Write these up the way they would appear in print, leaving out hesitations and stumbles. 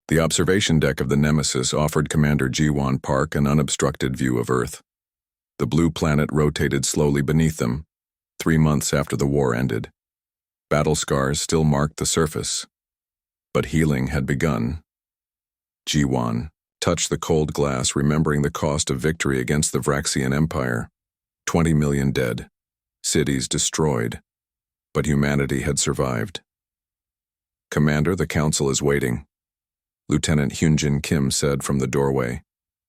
The observation deck of the Nemesis offered Commander Ji-won Park an unobstructed view of Earth. The blue planet rotated slowly beneath them, 3 months after the war ended. Battle scars still marked the surface, but healing had begun. Ji-won touched the cold glass, remembering the cost of victory against the Vraxian Empire. 20 million dead, cities destroyed, but humanity had survived. "Commander, the council is waiting," Lieutenant Hyunjin Kim said from the doorway.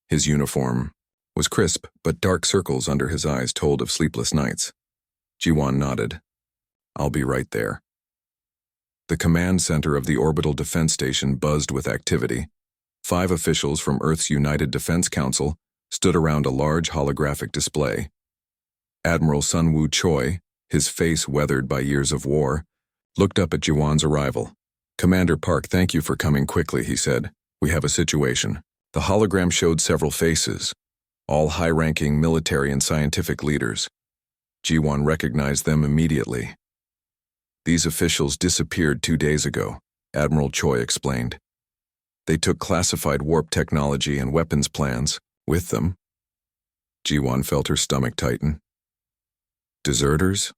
His uniform was crisp, but dark circles under his eyes told of sleepless nights. Ji-won nodded. "I'll be right there." The command center of the orbital defense station buzzed with activity. 5 officials from Earth's United Defense Council stood around a large holographic display. Admiral Sun-woo Choi, his face weathered by years of war, looked up at Ji-won's arrival. "Commander Park, thank you for coming quickly," he said. "We have a situation." The hologram showed several faces, all high-ranking military and scientific leaders. Ji-won recognized them immediately. "These officials disappeared 2 days ago," Admiral Choi explained. "They took classified warp technology and weapons plans with them." Ji-won felt her stomach tighten. "Deserters?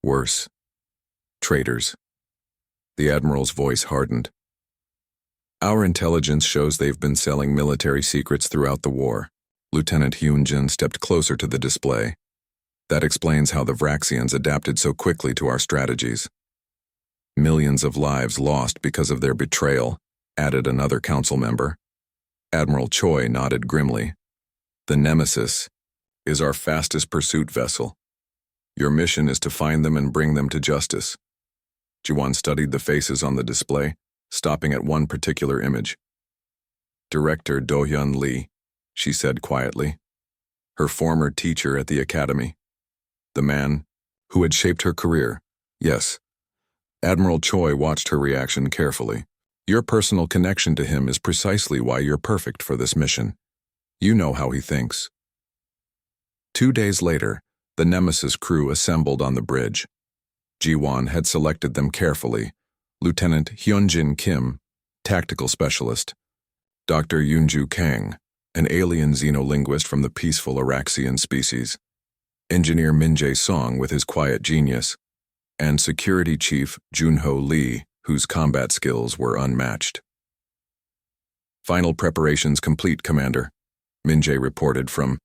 Worse. Traitors." The Admiral's voice hardened. "Our intelligence shows they've been selling military secrets throughout the war." Lieutenant Hyunjin stepped closer to the display. "That explains how the Vraxians adapted so quickly to our strategies." "Millions of lives lost because of their betrayal," added another council member. Admiral Choi nodded grimly. "The Nemesis is our fastest pursuit vessel. Your mission is to find them and bring them to justice." Ji-won studied the faces on the display, stopping at one particular image. "Director Do-hyun Lee," she said quietly. "Her former teacher at the academy. The man who had shaped her career." "Yes." Admiral Choi watched her reaction carefully. "Your personal connection to him is precisely why you're perfect for this mission. You know how he thinks." 2 days later, the Nemesis crew assembled on the bridge. Ji-won had selected them carefully. Lieutenant Hyunjin Kim, tactical specialist. Dr. Yoonju Kang, an alien xenolinguist from the peaceful Araxian species. Engineer Min-jae Song with his quiet genius. And Security Chief Junho Lee, whose combat skills were unmatched. "Final preparations complete, Commander," Min-jae reported from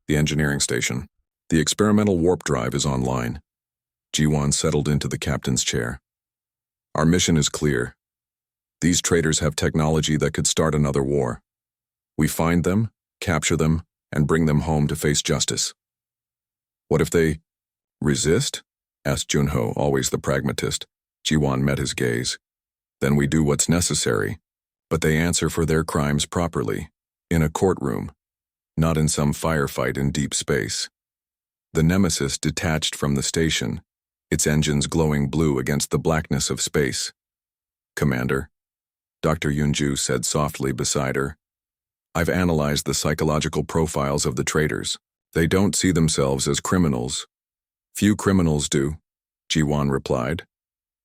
the engineering station. "The experimental warp drive is online." Ji-won settled into the captain's chair. "Our mission is clear. These traitors have technology that could start another war. We find them, capture them, and bring them home to face justice." "What if they resist?" asked Junho, always the pragmatist. Ji-won met his gaze. "Then we do what's necessary, but they answer for their crimes properly, in a courtroom, not in some firefight in deep space." The Nemesis detached from the station, its engines glowing blue against the blackness of space. "Commander," Dr. Yoonju said softly beside her, "I've analyzed the psychological profiles of the traitors. They don't see themselves as criminals." "Few criminals do," Ji-won replied.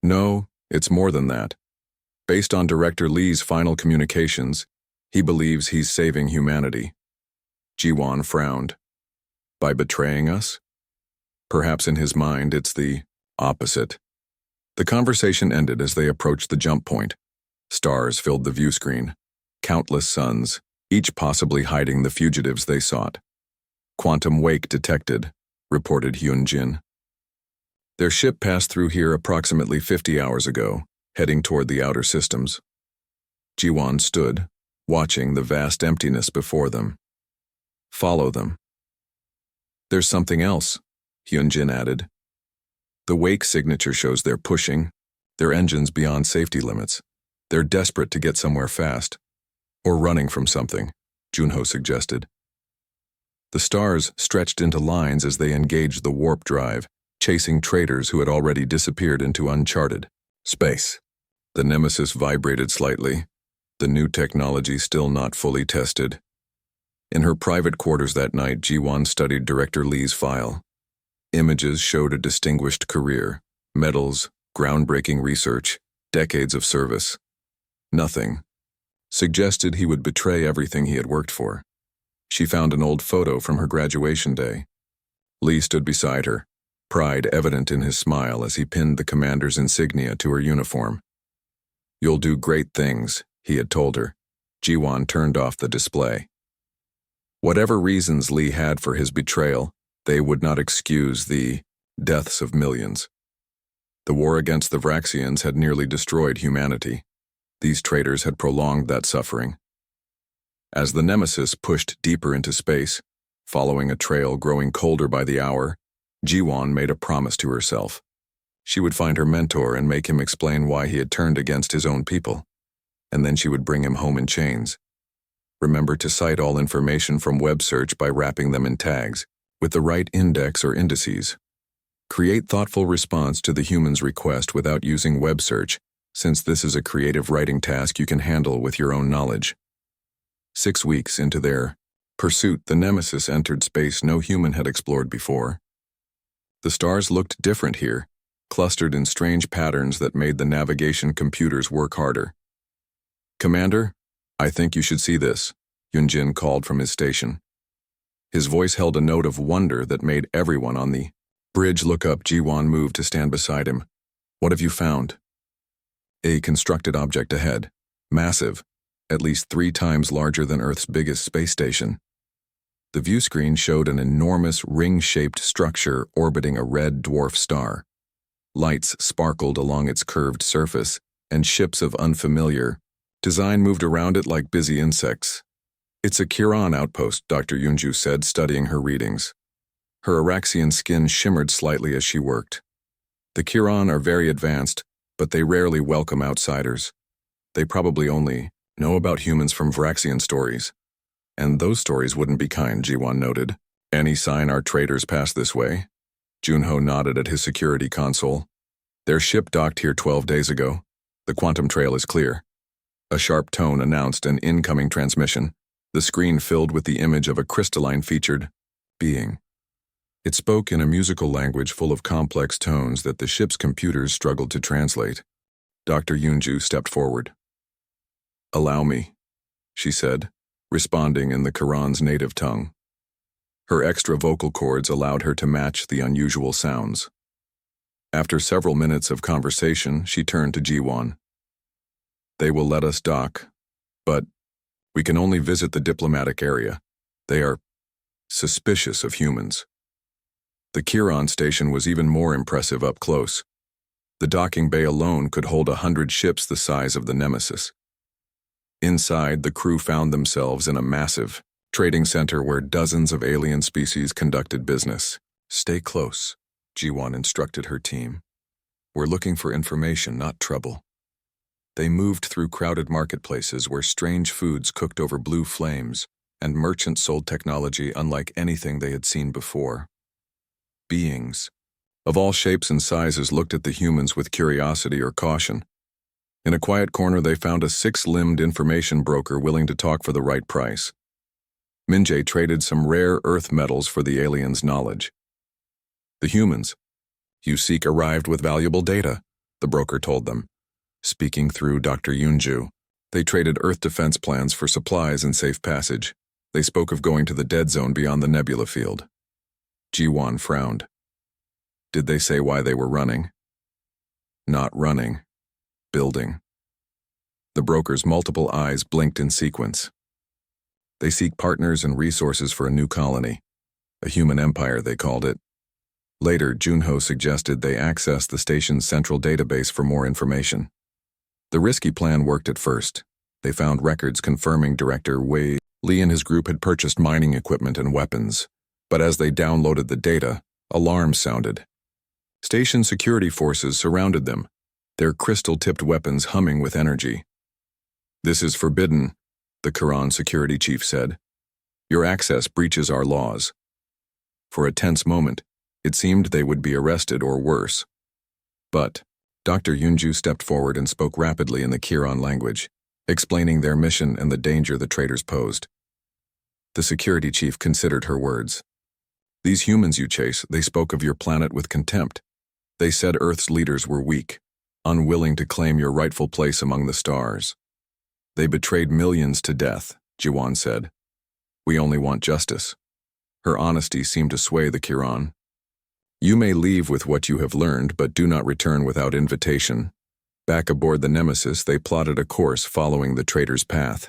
"No, it's more than that. Based on Director Lee's final communications, he believes he's saving humanity." Ji-won frowned. "By betraying us?" Perhaps in his mind it's the opposite. The conversation ended as they approached the jump point. Stars filled the view screen. Countless suns, each possibly hiding the fugitives they sought. "Quantum wake detected," reported Hyunjin. "Their ship passed through here approximately 50 hours ago, heading toward the outer systems." Ji-won stood, watching the vast emptiness before them. "Follow them." "There's something else," Hyunjin added. "The wake signature shows they're pushing their engines beyond safety limits. They're desperate to get somewhere fast. Or running from something," Junho suggested. The stars stretched into lines as they engaged the warp drive, chasing traitors who had already disappeared into uncharted space. The Nemesis vibrated slightly, the new technology still not fully tested. In her private quarters that night, Ji-won studied Director Lee's file. Images showed a distinguished career, medals, groundbreaking research, decades of service. Nothing suggested he would betray everything he had worked for. She found an old photo from her graduation day. Lee stood beside her, pride evident in his smile as he pinned the commander's insignia to her uniform. "You'll do great things," he had told her. Ji-won turned off the display. Whatever reasons Lee had for his betrayal, they would not excuse the deaths of millions. The war against the Vraxians had nearly destroyed humanity. These traitors had prolonged that suffering. As the Nemesis pushed deeper into space, following a trail growing colder by the hour, Ji-won made a promise to herself. She would find her mentor and make him explain why he had turned against his own people, and then she would bring him home in chains. Remember to cite all information from web search by wrapping them in tags, with the right index or indices. Create thoughtful response to the human's request without using web search, since this is a creative writing task you can handle with your own knowledge. 6 weeks into their pursuit, the Nemesis entered space no human had explored before. The stars looked different here, clustered in strange patterns that made the navigation computers work harder. "Commander, I think you should see this," Yunjin called from his station. His voice held a note of wonder that made everyone on the bridge look up. Ji-won moved to stand beside him. "What have you found?" A constructed object ahead, massive, at least 3 times larger than Earth's biggest space station. The view screen showed an enormous ring-shaped structure orbiting a red dwarf star. Lights sparkled along its curved surface, and ships of unfamiliar design moved around it like busy insects. "It's a Kiran outpost," Dr. Yunju said, studying her readings. Her Araxian skin shimmered slightly as she worked. "The Kiran are very advanced, but they rarely welcome outsiders. They probably only know about humans from Vraxian stories. And those stories wouldn't be kind," Ji-won noted. "Any sign our traitors passed this way?" Junho nodded at his security console. "Their ship docked here 12 days ago. The quantum trail is clear." A sharp tone announced an incoming transmission. The screen filled with the image of a crystalline-featured being. It spoke in a musical language full of complex tones that the ship's computers struggled to translate. Dr. Yunju stepped forward. "Allow me," she said, responding in the Quran's native tongue. Her extra vocal cords allowed her to match the unusual sounds. After several minutes of conversation, she turned to Ji-won. "They will let us dock, but we can only visit the diplomatic area. They are suspicious of humans." The Kiran station was even more impressive up close. The docking bay alone could hold 100 ships the size of the Nemesis. Inside, the crew found themselves in a massive trading center where dozens of alien species conducted business. "Stay close," Ji-won instructed her team. "We're looking for information, not trouble." They moved through crowded marketplaces where strange foods cooked over blue flames, and merchants sold technology unlike anything they had seen before. Beings of all shapes and sizes looked at the humans with curiosity or caution. In a quiet corner, they found a 6-limbed information broker willing to talk for the right price. Minjae traded some rare earth metals for the aliens' knowledge. "The humans you seek arrived with valuable data," the broker told them. Speaking through Dr. Yunju, they traded Earth defense plans for supplies and safe passage. They spoke of going to the dead zone beyond the nebula field. Ji-won frowned. Did they say why they were running? Not running. Building. The broker's multiple eyes blinked in sequence. They seek partners and resources for a new colony. A human empire, they called it. Later, Junho suggested they access the station's central database for more information. The risky plan worked at first. They found records confirming Director Wei Lee and his group had purchased mining equipment and weapons. But as they downloaded the data, alarms sounded. Station security forces surrounded them, their crystal-tipped weapons humming with energy. "This is forbidden," the Quran security chief said. "Your access breaches our laws." For a tense moment, it seemed they would be arrested or worse. But Dr. Yunju stepped forward and spoke rapidly in the Kiran language, explaining their mission and the danger the traitors posed. The security chief considered her words. "These humans you chase, they spoke of your planet with contempt. They said Earth's leaders were weak, unwilling to claim your rightful place among the stars." They betrayed millions to death, Jiwan said. We only want justice. Her honesty seemed to sway the Kiran. You may leave with what you have learned, but do not return without invitation. Back aboard the Nemesis, they plotted a course following the Traitors' path.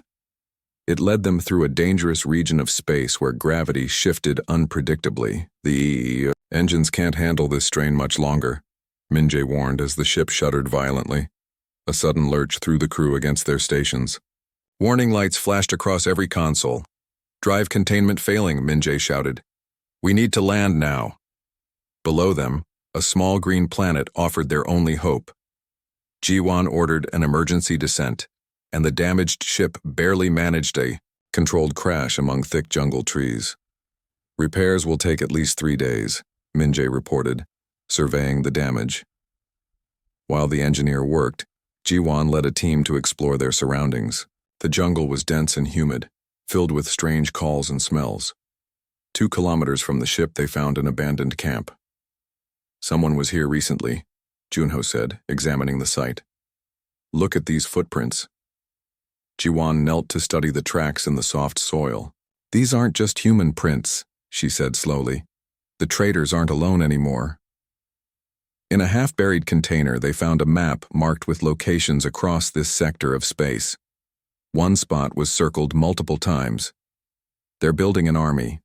It led them through a dangerous region of space where gravity shifted unpredictably. The engines can't handle this strain much longer, Minjay warned as the ship shuddered violently. A sudden lurch threw the crew against their stations. Warning lights flashed across every console. Drive containment failing, Minjay shouted. We need to land now. Below them, a small green planet offered their only hope. Jiwan ordered an emergency descent, and the damaged ship barely managed a controlled crash among thick jungle trees. Repairs will take at least 3 days, Minjay reported, surveying the damage. While the engineer worked, Jiwan led a team to explore their surroundings. The jungle was dense and humid, filled with strange calls and smells. 2 kilometers from the ship, they found an abandoned camp. Someone was here recently, Junho said, examining the site. Look at these footprints. Jiwan knelt to study the tracks in the soft soil. These aren't just human prints, she said slowly. The traitors aren't alone anymore. In a half-buried container, they found a map marked with locations across this sector of space. One spot was circled multiple times. They're building an army,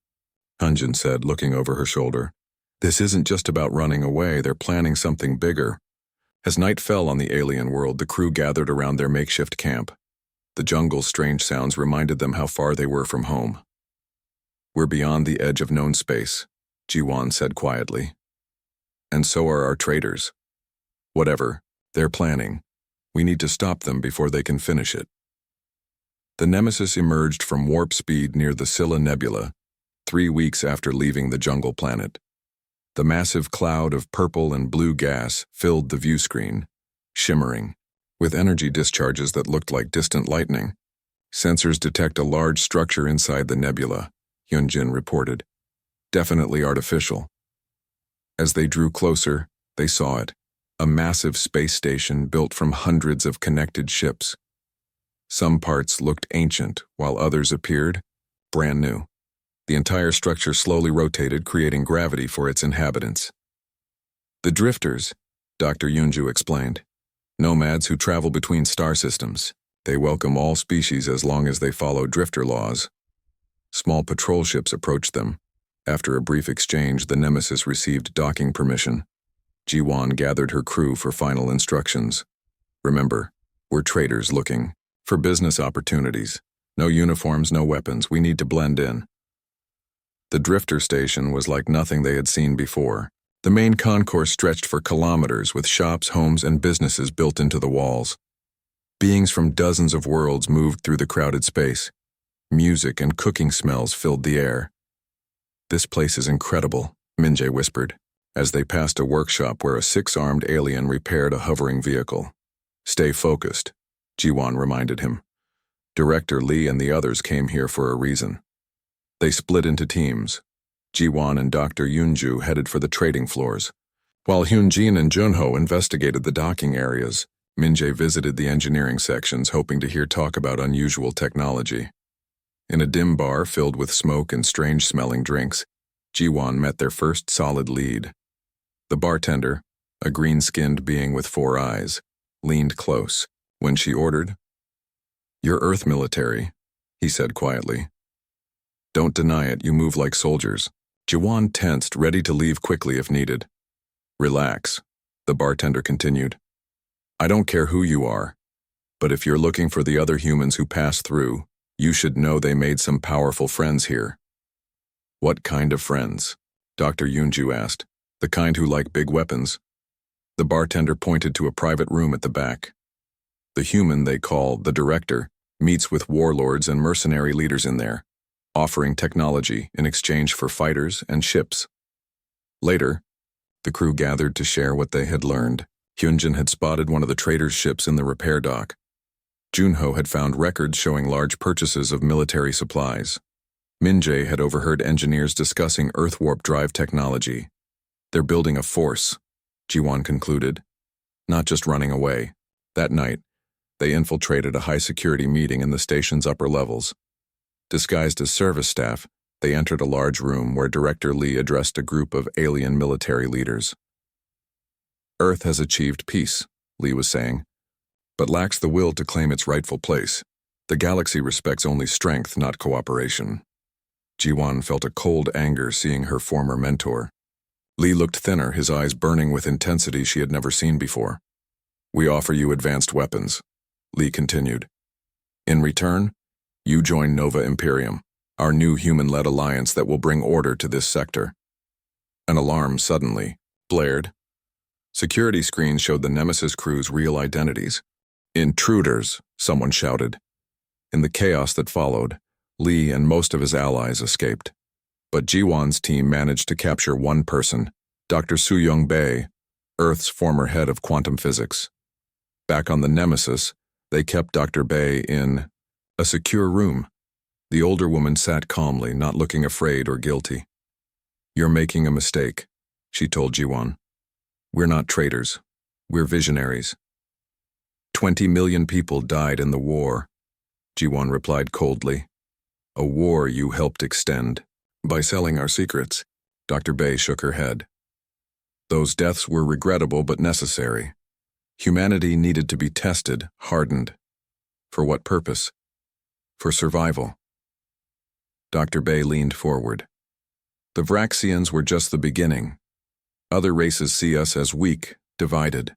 Hunjin said, looking over her shoulder. This isn't just about running away, they're planning something bigger. As night fell on the alien world, the crew gathered around their makeshift camp. The jungle's strange sounds reminded them how far they were from home. We're beyond the edge of known space, Jiwan said quietly. And so are our traitors. Whatever, they're planning. We need to stop them before they can finish it. The Nemesis emerged from warp speed near the Scylla Nebula, 3 weeks after leaving the jungle planet. The massive cloud of purple and blue gas filled the view screen, shimmering, with energy discharges that looked like distant lightning. Sensors detect a large structure inside the nebula, Hyunjin reported. Definitely artificial. As they drew closer, they saw it, a massive space station built from hundreds of connected ships. Some parts looked ancient, while others appeared brand new. The entire structure slowly rotated, creating gravity for its inhabitants. The drifters, Dr. Yunju explained. Nomads who travel between star systems. They welcome all species as long as they follow drifter laws. Small patrol ships approached them. After a brief exchange, the Nemesis received docking permission. Jiwan gathered her crew for final instructions. Remember, we're traitors looking for business opportunities. No uniforms, no weapons. We need to blend in. The drifter station was like nothing they had seen before. The main concourse stretched for kilometers with shops, homes, and businesses built into the walls. Beings from dozens of worlds moved through the crowded space. Music and cooking smells filled the air. This place is incredible, Minjay whispered, as they passed a workshop where a 6-armed alien repaired a hovering vehicle. Stay focused, Jiwan reminded him. Director Lee and the others came here for a reason. They split into teams. Jiwan and Dr. Yunju headed for the trading floors. While Hyunjin and Junho investigated the docking areas, Minjay visited the engineering sections, hoping to hear talk about unusual technology. In a dim bar filled with smoke and strange-smelling drinks, Jiwan met their first solid lead. The bartender, a green-skinned being with 4 eyes, leaned close. When she ordered, "You're Earth military," he said quietly. "Don't deny it, you move like soldiers." Jiwan tensed, ready to leave quickly if needed. "Relax," the bartender continued. "I don't care who you are, but if you're looking for the other humans who passed through, you should know they made some powerful friends here." "What kind of friends?" Dr. Yunju asked. "The kind who like big weapons." The bartender pointed to a private room at the back. "The human they call the director meets with warlords and mercenary leaders in there, offering technology in exchange for fighters and ships." Later, the crew gathered to share what they had learned. Hyunjin had spotted one of the traitors' ships in the repair dock. Junho had found records showing large purchases of military supplies. Minjay had overheard engineers discussing Earth warp drive technology. "They're building a force," Jiwan concluded, "not just running away." That night, They infiltrated a high-security meeting in the station's upper levels. Disguised as service staff, they entered a large room where Director Lee addressed a group of alien military leaders. Earth has achieved peace, Lee was saying, but lacks the will to claim its rightful place. The galaxy respects only strength, not cooperation. Ji-won felt a cold anger seeing her former mentor. Lee looked thinner, his eyes burning with intensity she had never seen before. "We offer you advanced weapons," Lee continued. "In return, you join Nova Imperium, our new human-led alliance that will bring order to this sector." An alarm suddenly blared. Security screens showed the Nemesis crew's real identities. "Intruders," someone shouted. In the chaos that followed, Lee and most of his allies escaped. But Ji-won's team managed to capture one person, Dr. Soo-young Bae, Earth's former head of quantum physics. Back on the Nemesis, they kept Dr. Bae in a secure room. The older woman sat calmly, not looking afraid or guilty. "You're making a mistake," she told Ji-won. "We're not traitors. We're visionaries." 20 million people died in the war, Ji-won replied coldly. "A war you helped extend. By selling our secrets." Dr. Bae shook her head. "Those deaths were regrettable but necessary. Humanity needed to be tested, hardened. For what purpose? For survival." Dr. Bae leaned forward. "The Vraxians were just the beginning. Other races see us as weak, divided.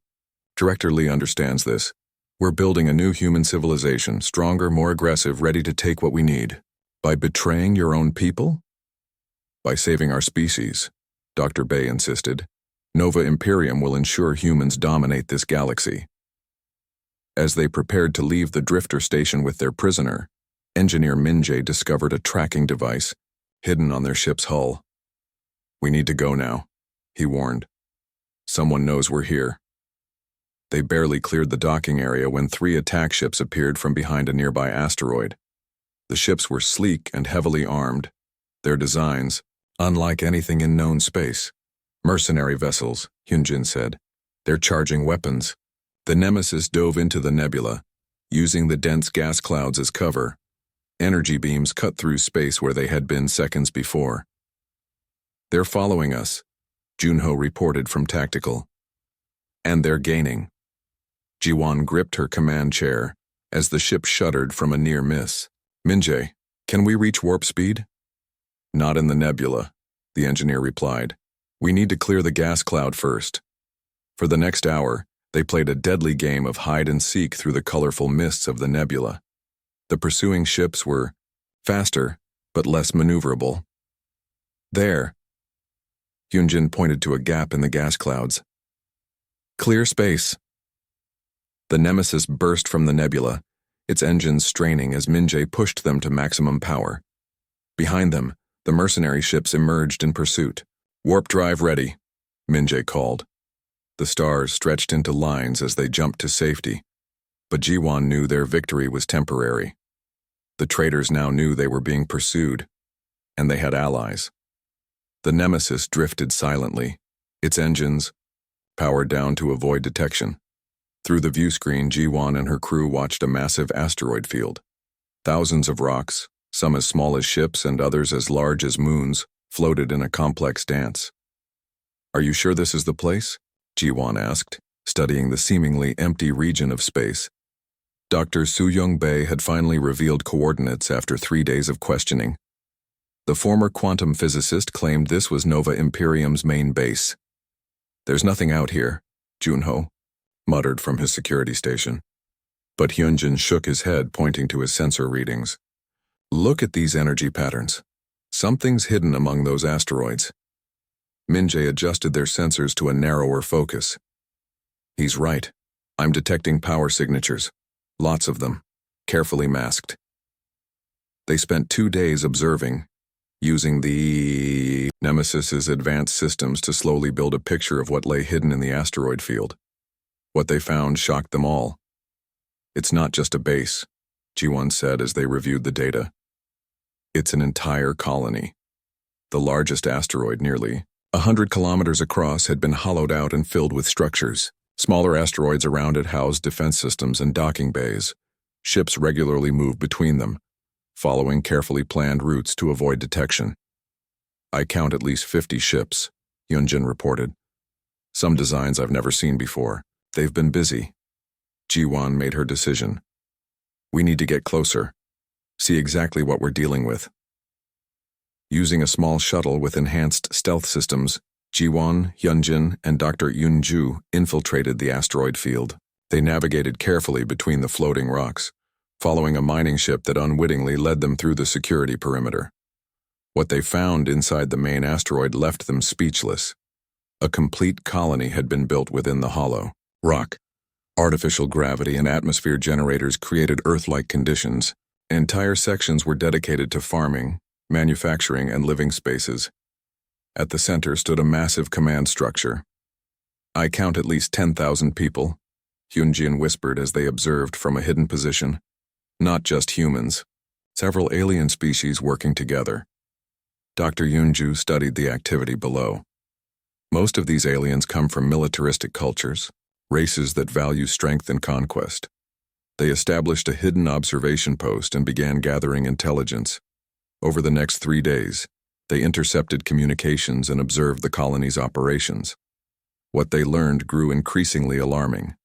Director Lee understands this. We're building a new human civilization, stronger, more aggressive, ready to take what we need. By betraying your own people? By saving our species," Dr. Bae insisted. "Nova Imperium will ensure humans dominate this galaxy." As they prepared to leave the drifter station with their prisoner, engineer Min-jae discovered a tracking device hidden on their ship's hull. "We need to go now," he warned. "Someone knows we're here." They barely cleared the docking area when 3 attack ships appeared from behind a nearby asteroid. The ships were sleek and heavily armed, their designs unlike anything in known space. "Mercenary vessels," Hyunjin said. "They're charging weapons." The Nemesis dove into the nebula, using the dense gas clouds as cover. Energy beams cut through space where they had been seconds before. "They're following us," Junho reported from Tactical. "And they're gaining." Ji-won gripped her command chair as the ship shuddered from a near miss. "Min-jae, can we reach warp speed?" "Not in the nebula," the engineer replied. "We need to clear the gas cloud first." For the next hour, they played a deadly game of hide-and-seek through the colorful mists of the nebula. The pursuing ships were faster, but less maneuverable. "There," Hyunjin pointed to a gap in the gas clouds. "Clear space." The Nemesis burst from the nebula, its engines straining as Min-jae pushed them to maximum power. Behind them, the mercenary ships emerged in pursuit. "Warp drive ready," Min-jae called. The stars stretched into lines as they jumped to safety, but Ji-won knew their victory was temporary. The traitors now knew they were being pursued, and they had allies. The Nemesis drifted silently, its engines powered down to avoid detection. Through the view screen, Ji-won and her crew watched a massive asteroid field. Thousands of rocks, some as small as ships and others as large as moons, floated in a complex dance. "Are you sure this is the place?" Ji-won asked, studying the seemingly empty region of space. Dr. Soo-young Bae had finally revealed coordinates after 3 days of questioning. The former quantum physicist claimed this was Nova Imperium's main base. "There's nothing out here," Junho muttered from his security station. But Hyunjin shook his head, pointing to his sensor readings. "Look at these energy patterns. Something's hidden among those asteroids." Min-jae adjusted their sensors to a narrower focus. "He's right. I'm detecting power signatures. Lots of them, carefully masked." They spent 2 days observing, using the Nemesis's advanced systems to slowly build a picture of what lay hidden in the asteroid field. What they found shocked them all. "It's not just a base," Ji-won said as they reviewed the data. "It's an entire colony. The largest asteroid, nearly 100 kilometers across, had been hollowed out and filled with structures. Smaller asteroids around it housed defense systems and docking bays. Ships regularly moved between them, following carefully planned routes to avoid detection. "I count at least 50 ships," Yunjin reported. "Some designs I've never seen before. They've been busy." Jiwan made her decision. "We need to get closer. See exactly what we're dealing with." Using a small shuttle with enhanced stealth systems, Jiwan, Yunjin, and Dr. Yunju infiltrated the asteroid field. They navigated carefully between the floating rocks, following a mining ship that unwittingly led them through the security perimeter. What they found inside the main asteroid left them speechless. A complete colony had been built within the hollow rock. Artificial gravity and atmosphere generators created Earth-like conditions. Entire sections were dedicated to farming, manufacturing, and living spaces. At the center stood a massive command structure. "I count at least 10,000 people," Hyunjin whispered as they observed from a hidden position. "Not just humans. Several alien species working together." Dr. Yunju studied the activity below. Most of these aliens come from militaristic cultures, races that value strength and conquest. They established a hidden observation post and began gathering intelligence. Over the next 3 days, they intercepted communications and observed the colony's operations. What they learned grew increasingly alarming.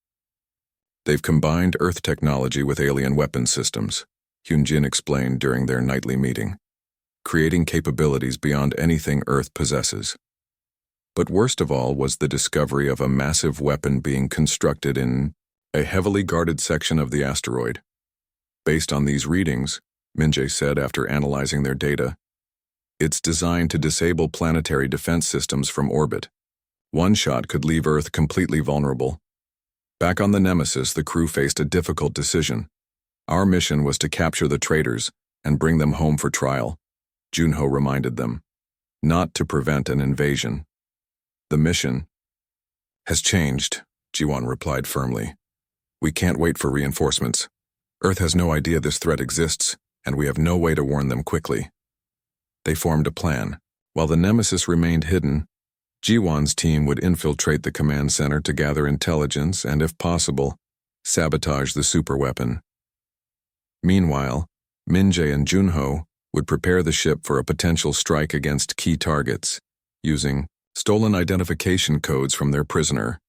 "They've combined Earth technology with alien weapon systems," Hyunjin explained during their nightly meeting, "creating capabilities beyond anything Earth possesses." But worst of all was the discovery of a massive weapon being constructed in a heavily guarded section of the asteroid. "Based on these readings," Minjae said after analyzing their data, "it's designed to disable planetary defense systems from orbit. One shot could leave Earth completely vulnerable." Back on the Nemesis, the crew faced a difficult decision. "Our mission was to capture the traitors and bring them home for trial," Junho reminded them, "not to prevent an invasion." "The mission has changed," Jiwan replied firmly. "We can't wait for reinforcements. Earth has no idea this threat exists, and we have no way to warn them quickly." They formed a plan. While the Nemesis remained hidden, Jiwan's team would infiltrate the command center to gather intelligence and, if possible, sabotage the superweapon. Meanwhile, Minjae and Junho would prepare the ship for a potential strike against key targets, using stolen identification codes from their prisoner.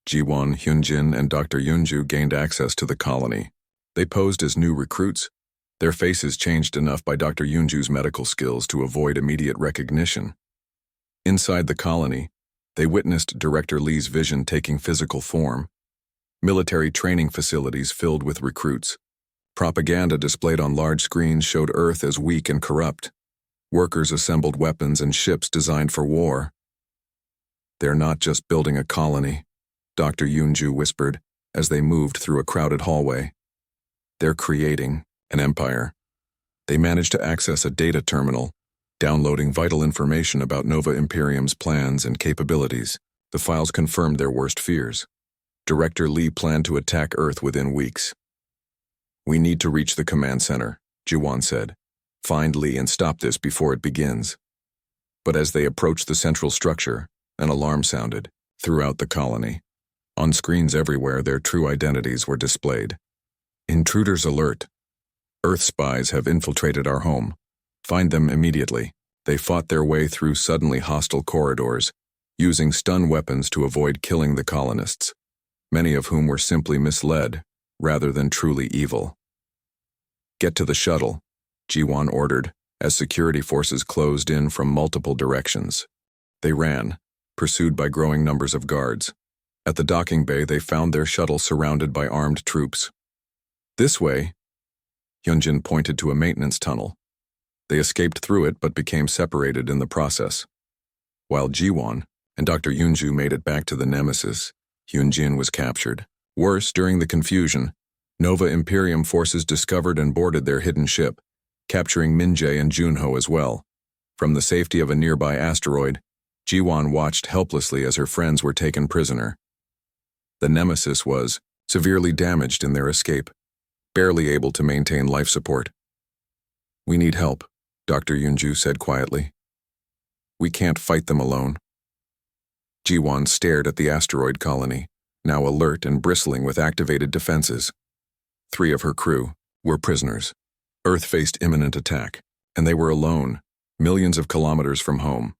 Jiwan, Hyunjin, and Dr. Yunju gained access to the colony. They posed as new recruits. Their faces changed enough by Dr. Yunju's medical skills to avoid immediate recognition. Inside the colony, they witnessed Director Lee's vision taking physical form. Military training facilities filled with recruits. Propaganda displayed on large screens showed Earth as weak and corrupt. Workers assembled weapons and ships designed for war. "They're not just building a colony," Dr. Yunju whispered as they moved through a crowded hallway. "They're creating an empire." They managed to access a data terminal, downloading vital information about Nova Imperium's plans and capabilities. The files confirmed their worst fears. Director Lee planned to attack Earth within weeks. "We need to reach the command center," Jiwan said. "Find Lee and stop this before it begins." But as they approached the central structure, an alarm sounded throughout the colony. On screens everywhere, their true identities were displayed. "Intruders alert. Earth spies have infiltrated our home. Find them immediately." They fought their way through suddenly hostile corridors, using stun weapons to avoid killing the colonists, many of whom were simply misled rather than truly evil. "Get to the shuttle," Jiwan ordered, as security forces closed in from multiple directions. They ran, pursued by growing numbers of guards. At the docking bay, they found their shuttle surrounded by armed troops. "This way," Hyunjin pointed to a maintenance tunnel. They escaped through it but became separated in the process. While Jiwan and Dr. Yunju made it back to the Nemesis, Hyunjin was captured. Worse, during the confusion, Nova Imperium forces discovered and boarded their hidden ship, capturing Minjae and Junho as well. From the safety of a nearby asteroid, Jiwan watched helplessly as her friends were taken prisoner. The Nemesis was severely damaged in their escape, barely able to maintain life support. "We need help," Dr. Yunju said quietly. "We can't fight them alone." Jiwan stared at the asteroid colony, now alert and bristling with activated defenses. 3 of her crew were prisoners. Earth faced imminent attack, and they were alone, millions of kilometers from home.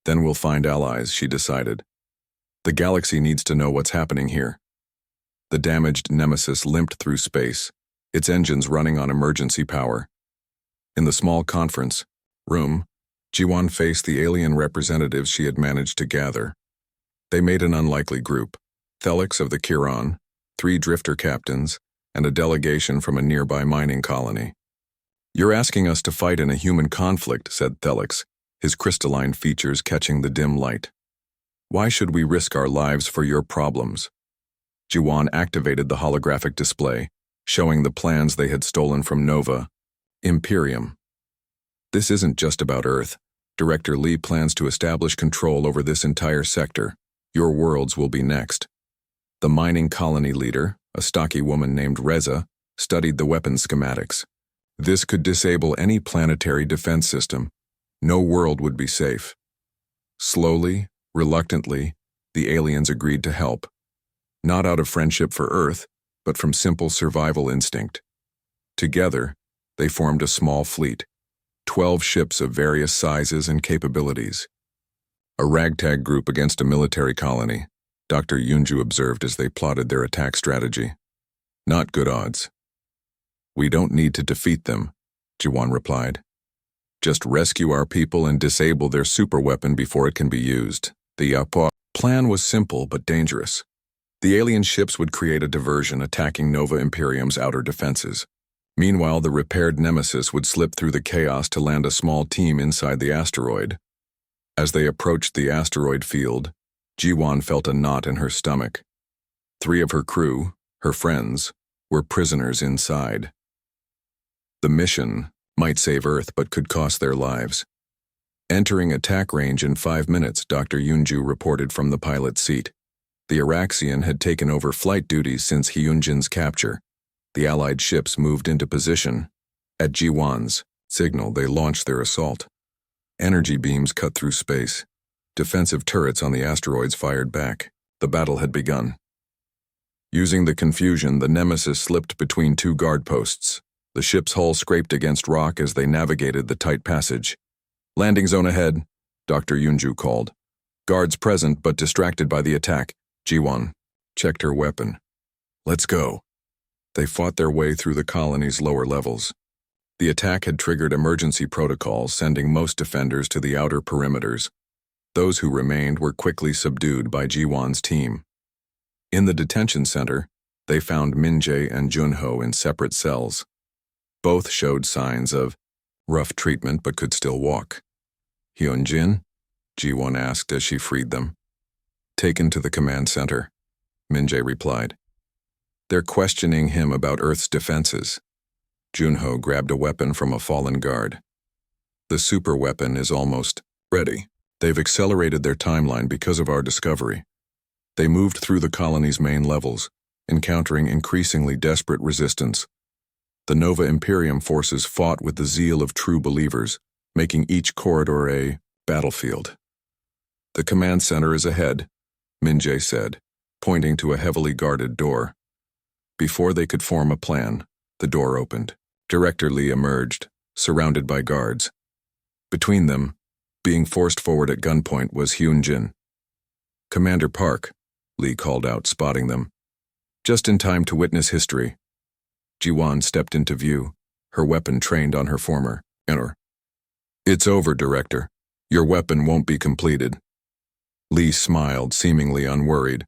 Then we'll find allies, she decided. The galaxy needs to know what's happening here. The damaged Nemesis limped through space, its engines running on emergency power. In the small conference room, Jiwan faced the alien representatives she had managed to gather. They made an unlikely group: Thelix of the Chiron, 3 drifter captains, and a delegation from a nearby mining colony. "You're asking us to fight in a human conflict," said Thelix, his crystalline features catching the dim light. "Why should we risk our lives for your problems?" Jiwan activated the holographic display, showing the plans they had stolen from Nova Imperium. "This isn't just about Earth. Director Lee plans to establish control over this entire sector. Your worlds will be next." The mining colony leader, a stocky woman named Reza, studied the weapons schematics. This could disable any planetary defense system. No world would be safe. Slowly, reluctantly, the aliens agreed to help. Not out of friendship for Earth, but from simple survival instinct. Together, they formed a small fleet, 12 ships of various sizes and capabilities. A ragtag group against a military colony, Dr. Yunju observed as they plotted their attack strategy. "Not good odds." "We don't need to defeat them," Jiwan replied. "Just rescue our people and disable their superweapon before it can be used." The plan was simple but dangerous. The alien ships would create a diversion attacking Nova Imperium's outer defenses. Meanwhile, the repaired Nemesis would slip through the chaos to land a small team inside the asteroid. As they approached the asteroid field, Jiwan felt a knot in her stomach. 3 of her crew, her friends, were prisoners inside. The mission might save Earth but could cost their lives. Entering attack range in 5 minutes, Dr. Yunju reported from the pilot's seat. The Araxian had taken over flight duties since Hyunjin's capture. The Allied ships moved into position. At Jiwan's signal, they launched their assault. Energy beams cut through space. Defensive turrets on the asteroids fired back. The battle had begun. Using the confusion, the Nemesis slipped between 2 guard posts. The ship's hull scraped against rock as they navigated the tight passage. "Landing zone ahead," Dr. Yunju called. "Guards present but distracted by the attack." Jiwan checked her weapon. "Let's go." They fought their way through the colony's lower levels. The attack had triggered emergency protocols, sending most defenders to the outer perimeters. Those who remained were quickly subdued by Jiwan's team. In the detention center, they found Minjae and Junho in separate cells. Both showed signs of rough treatment but could still walk. "Hyunjin?" Jiwan asked as she freed them. "Taken to the command center," Minjae replied. "They're questioning him about Earth's defenses." Junho grabbed a weapon from a fallen guard. "The super weapon is almost ready. They've accelerated their timeline because of our discovery." They moved through the colony's main levels, encountering increasingly desperate resistance. The Nova Imperium forces fought with the zeal of true believers, making each corridor a battlefield. "The command center is ahead," Minjae said, pointing to a heavily guarded door. Before they could form a plan, the door opened. Director Lee emerged, surrounded by guards. Between them, being forced forward at gunpoint, was Hyunjin. "Commander Park," Lee called out, spotting them. "Just in time to witness history." Jiwan stepped into view, her weapon trained on her former owner. "It's over, Director. Your weapon won't be completed." Lee smiled, seemingly unworried.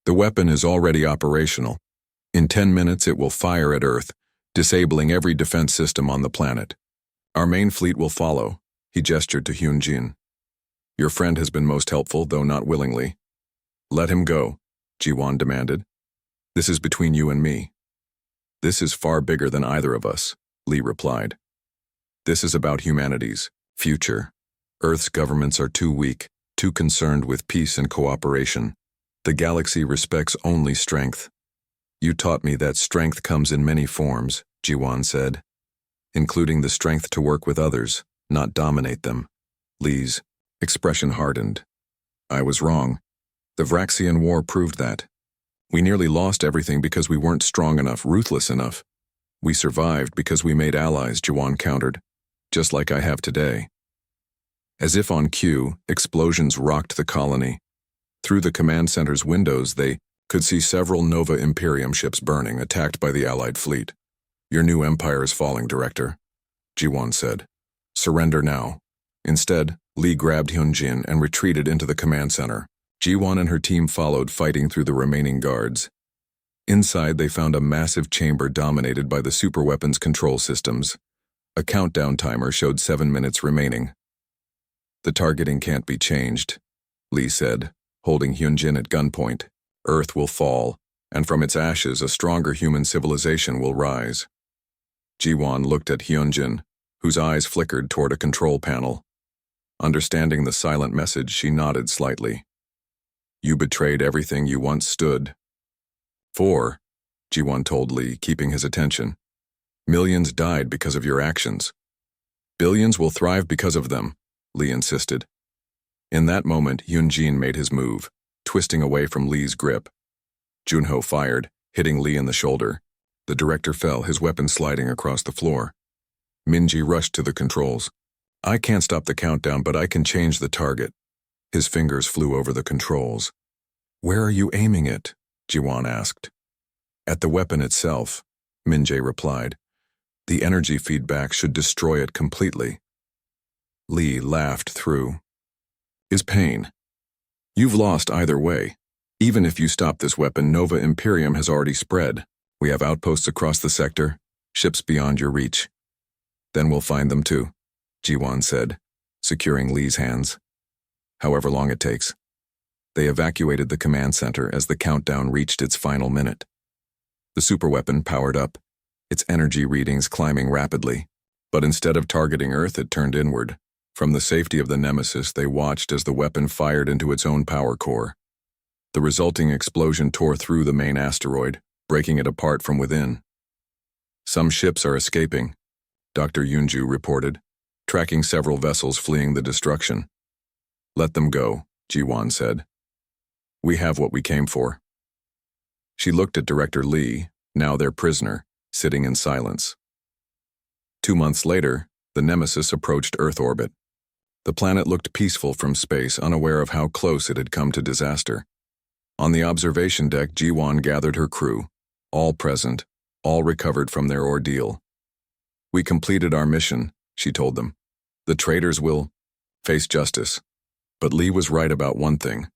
"The weapon is already operational. In 10 minutes it will fire at Earth, disabling every defense system on the planet. Our main fleet will follow." He gestured to Hyunjin. "Your friend has been most helpful, though not willingly." "Let him go," Jiwan demanded. "This is between you and me." "This is far bigger than either of us," Lee replied. "This is about humanity's future. Earth's governments are too weak, too concerned with peace and cooperation. The galaxy respects only strength." "You taught me that strength comes in many forms," Jiwan said, "including the strength to work with others, not dominate them." Lee's expression hardened. "I was wrong. The Vraxian War proved that. We nearly lost everything because we weren't strong enough, ruthless enough. We survived because we made allies, Jiwan countered, just like I have today. As if on cue, explosions rocked the colony. Through the command center's windows, they could see several Nova Imperium ships burning, attacked by the Allied fleet. Your new empire is falling, Director, Jiwan said. Surrender now. Instead, Lee grabbed Hyunjin and retreated into the command center. Jiwan and her team followed, fighting through the remaining guards. Inside, they found a massive chamber dominated by the superweapons control systems. A countdown timer showed 7 minutes remaining. The targeting can't be changed, Lee said, holding Hyunjin at gunpoint. Earth will fall, and from its ashes a stronger human civilization will rise. Jiwan looked at Hyunjin, whose eyes flickered toward a control panel. Understanding the silent message, she nodded slightly. You betrayed everything you once stood for, Jiwan told Lee, keeping his attention. Millions died because of your actions. Billions will thrive because of them, Lee insisted. In that moment, Hyunjin made his move, twisting away from Lee's grip. Junho fired, hitting Lee in the shoulder. The director fell, his weapon sliding across the floor. Minji rushed to the controls. I can't stop the countdown, but I can change the target. His fingers flew over the controls. Where are you aiming it? Jiwan asked. At the weapon itself, Minji replied. The energy feedback should destroy it completely. Lee laughed through his pain. You've lost either way. Even if you stop this weapon, Nova Imperium has already spread. We have outposts across the sector, ships beyond your reach. Then we'll find them too, Jiwan said, securing Lee's hands. However long it takes. They evacuated the command center as the countdown reached its final minute. The superweapon powered up, its energy readings climbing rapidly. But instead of targeting Earth, it turned inward. From the safety of the Nemesis, they watched as the weapon fired into its own power core. The resulting explosion tore through the main asteroid, breaking it apart from within. Some ships are escaping, Dr. Yunju reported, tracking several vessels fleeing the destruction. Let them go, Jiwan said. We have what we came for. She looked at Director Lee, now their prisoner, sitting in silence. 2 months later, the Nemesis approached Earth orbit. The planet looked peaceful from space, unaware of how close it had come to disaster. On the observation deck, Jiwan gathered her crew, all present, all recovered from their ordeal. We completed our mission, she told them. The traitors will face justice. But Lee was right about one thing.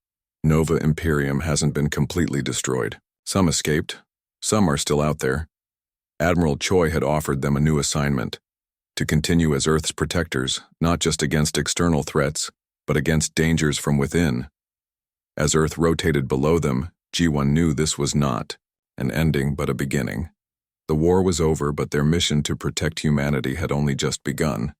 Nova Imperium hasn't been completely destroyed. Some escaped, some are still out there. Admiral Choi had offered them a new assignment, to continue as Earth's protectors, not just against external threats, but against dangers from within. As Earth rotated below them, Jiwan knew this was not an ending but a beginning. The war was over, but their mission to protect humanity had only just begun.